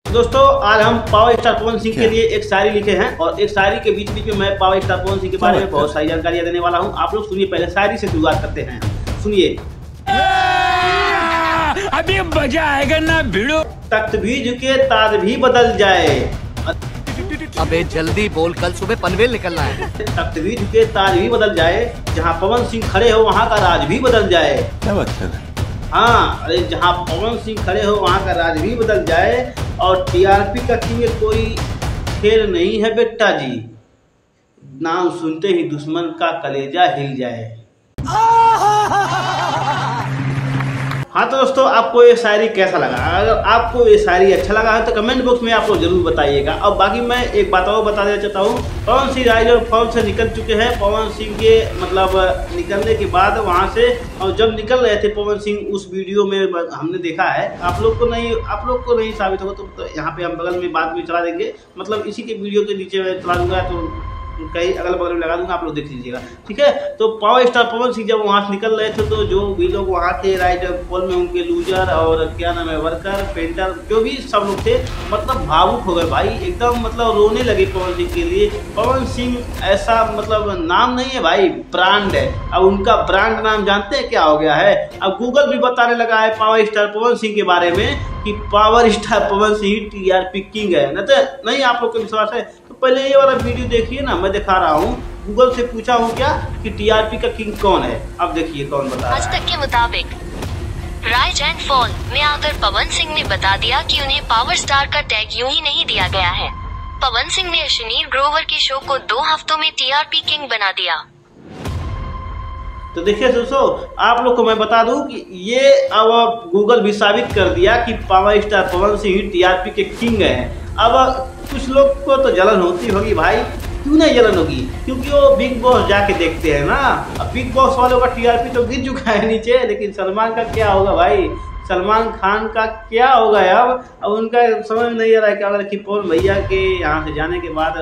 दोस्तों आज हम पावर स्टार पवन सिंह के लिए एक शायरी लिखे हैं और एक शायरी के बीच बीच में मैं पावर स्टार पवन सिंह के बारे में बहुत सारी जानकारियां देने वाला हूं। आप लोग सुनिए, पहले शायरी से शुरुआत करते हैं। सुनिए, अभी मजा आएगा ना भिड़ो। तख्त भी झुके ताज भी बदल जाए। अबे जल्दी बोल, कल सुबह पनवेल निकलना है। तख्त भी झुके ताज भी बदल जाए, जहाँ पवन सिंह खड़े हो वहाँ का राज भी बदल जाए। क्या बात है? हाँ, अरे जहाँ पवन सिंह खड़े हो वहाँ का राज भी बदल जाए। और टीआरपी का किंग कोई खेल नहीं है बेटा जी, नाम सुनते ही दुश्मन का कलेजा हिल जाए। हाँ तो दोस्तों, आपको ये शायरी कैसा लगा? अगर आपको ये शायरी अच्छा लगा है तो कमेंट बॉक्स में आप लोग जरूर बताइएगा। और बाकी मैं एक बात और बता देना चाहता हूँ, पवन सिंह राइजर फॉर्म से निकल चुके हैं। पवन सिंह के मतलब निकलने के बाद वहाँ से, और जब निकल रहे थे पवन सिंह उस वीडियो में हमने देखा है। आप लोग को नहीं साबित होगा तो यहाँ पे हम बगल में बाद में चला देंगे, मतलब इसी के वीडियो के नीचे मैं चला दूंगा, तो कहीं अगल बगल में लगा दूंगा, आप लोग देख लीजिएगा, ठीक है। तो पावर स्टार पवन सिंह जब वहाँ से निकल रहे थे तो जो भी लोग वहाँ थे राइडर पोल में, उनके लूजर और क्या नाम है वर्कर पेंटर जो भी सब लोग थे, मतलब भावुक हो गए भाई, एकदम मतलब रोने लगे पवन सिंह के लिए। पवन सिंह ऐसा मतलब नाम नहीं है भाई, ब्रांड है। अब उनका ब्रांड नाम जानते हैं क्या हो गया है? अब गूगल भी बताने लगा है पावर स्टार पवन सिंह के बारे में कि power star Pawan Singh TRP king है। नहीं आप लोग को विश्वास है तो पहले ये वाला वीडियो देखिए ना, मैं दिखा रहा हूँ। गूगल से पूछा हूँ क्या कि टीआरपी का किंग कौन है, अब देखिए कौन बता रहा है। आज तक के मुताबिक राइज एंड फॉल में आकर पवन सिंह ने बता दिया कि उन्हें पावर स्टार का टैग यूं ही नहीं दिया गया है। पवन सिंह ने अश्विनी ग्रोवर के शो को 2 हफ्तों में टीआरपी किंग बना दिया। तो देखिए दोस्तों, आप लोग को मैं बता दूं कि ये अब गूगल भी साबित कर दिया कि power star Pawan Singh TRP के किंग हैं। अब कुछ लोग को तो जलन होती होगी भाई, क्यों नहीं जलन होगी? क्योंकि वो बिग बॉस जाके देखते हैं ना। अब बिग बॉस वालों का टीआरपी तो गिर चुका है नीचे, लेकिन सलमान का क्या होगा भाई? सलमान खान का क्या होगा अब उनका समझ में नहीं आ रहा है क्या। कि पवन भैया के यहाँ से जाने के बाद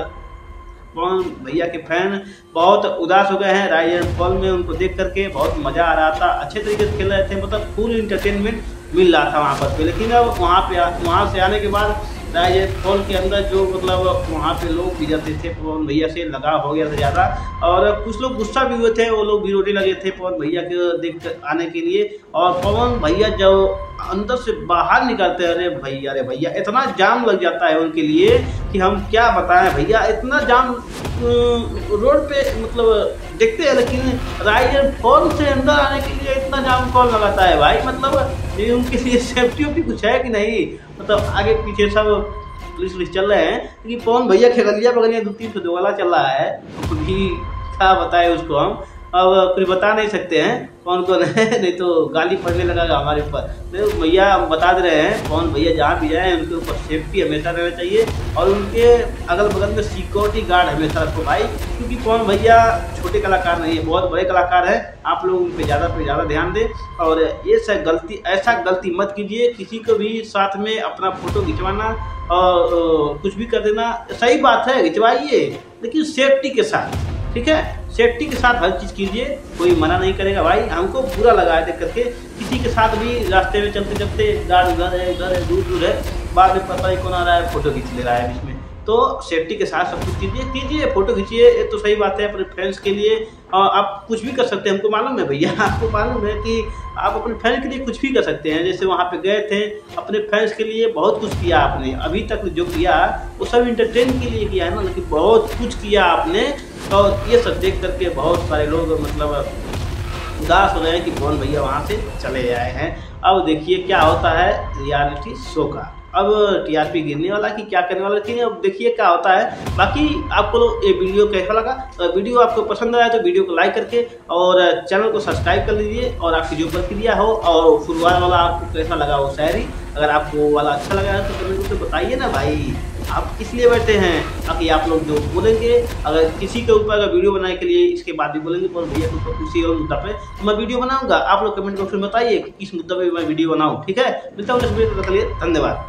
पवन भैया के फैन बहुत उदास हो गए हैं। राइज एंड फॉल में उनको देख करके बहुत मज़ा आ रहा था, अच्छे तरीके से खेल रहे थे, मतलब फुल इंटरटेनमेंट मिल रहा था वहाँ पर। लेकिन अब वहाँ से आने के बाद राइज एंड फॉल के अंदर जो मतलब वहाँ पे लोग भी जाते थे, पवन भैया से लगाव हो गया था ज़्यादा, और कुछ लोग गुस्सा भी हुए थे, वो लोग भी रोने लगे थे पवन भैया के देख कर आने के लिए। और पवन भैया जब अंदर से बाहर निकलते हैं, अरे भैया इतना जाम लग जाता है उनके लिए कि हम क्या बताएं भैया, इतना जाम रोड पे मतलब देखते हैं। लेकिन राइज एंड फॉल से अंदर आने के लिए इतना जाम कौन लगाता है भाई? मतलब ये उनके लिए सेफ्टी भी कुछ है कि नहीं? मतलब आगे पीछे सब पुलिस चल रहे हैं, लेकिन पवन भैया के गलिया बगलिया 2-3 दोगला चल रहा है, तो भी क्या बताए उसको हम अब कुछ बता नहीं सकते हैं कौन कौन है, नहीं तो गाली पड़ने लगा हमारे ऊपर। तो भैया हम बता दे रहे हैं, पवन भैया जहाँ भी जाए उनके ऊपर सेफ्टी हमेशा रहना चाहिए, और उनके अगल बगल में सिक्योरिटी गार्ड हमेशा रखो भाई, क्योंकि पवन भैया छोटे कलाकार नहीं है, बहुत बड़े कलाकार हैं। आप लोग उन पर ज़्यादा ध्यान दें, और ये ऐसा गलती मत कीजिए, किसी को भी साथ में अपना फोटो खिंचवाना और कुछ भी कर देना सही बात है, खिंचवाइए लेकिन सेफ्टी के साथ, ठीक है। सेफ्टी के साथ हर चीज़ कीजिए, कोई मना नहीं करेगा भाई। हमको बुरा लगा है देख करके, किसी के साथ भी रास्ते में चलते चलते गार्ड उधर है दूर है, बाद में पता ही कौन आ रहा है फोटो खींच ले रहा है बीच में। तो सेफ्टी के साथ सब कुछ कीजिए, फोटो खींचिए, ये तो सही बात है अपने फ्रेंड्स के लिए। आप कुछ भी कर सकते हैं, हमको मालूम है भैया, आपको मालूम है कि आप अपने फैंस के लिए कुछ भी कर सकते हैं। जैसे वहाँ पे गए थे, अपने फैंस के लिए बहुत कुछ किया आपने, अभी तक जो किया वो सब इंटरटेन के लिए किया है ना, लेकिन बहुत कुछ किया आपने। और ये सब देख करके बहुत सारे लोग मतलब उदास हो रहे हैं कि पवन भैया वहाँ से चले आए हैं। अब देखिए क्या होता है रियलिटी शो का, अब टीआरपी गिरने वाला कि क्या करने वाला, लेकिन अब देखिए क्या होता है। बाकी आपको ये वीडियो कैसा लगा? तो वीडियो आपको पसंद आया तो वीडियो को लाइक करके और चैनल को सब्सक्राइब कर लीजिए। और आपकी जो प्रतिक्रिया हो और फुलवार वाला आपको कैसा लगा वो शायरी, अगर आपको वाला अच्छा लगा है तो कमेंट में बताइए ना भाई, आप किस लिए बैठे हैं? ताकि आप लोग जो बोलेंगे, अगर किसी के ऊपर अगर वीडियो बनाने के लिए इसके बाद भी बोलेंगे पर भैया के ऊपर किसी और मुद्दा पे तो मैं वीडियो बनाऊंगा। आप लोग कमेंट बॉक्स में बताइए कि किस मुद्दा पे मैं वीडियो बनाऊं, ठीक है। मिलता हूँ नेक्स्ट वीडियो, तक के लिए धन्यवाद।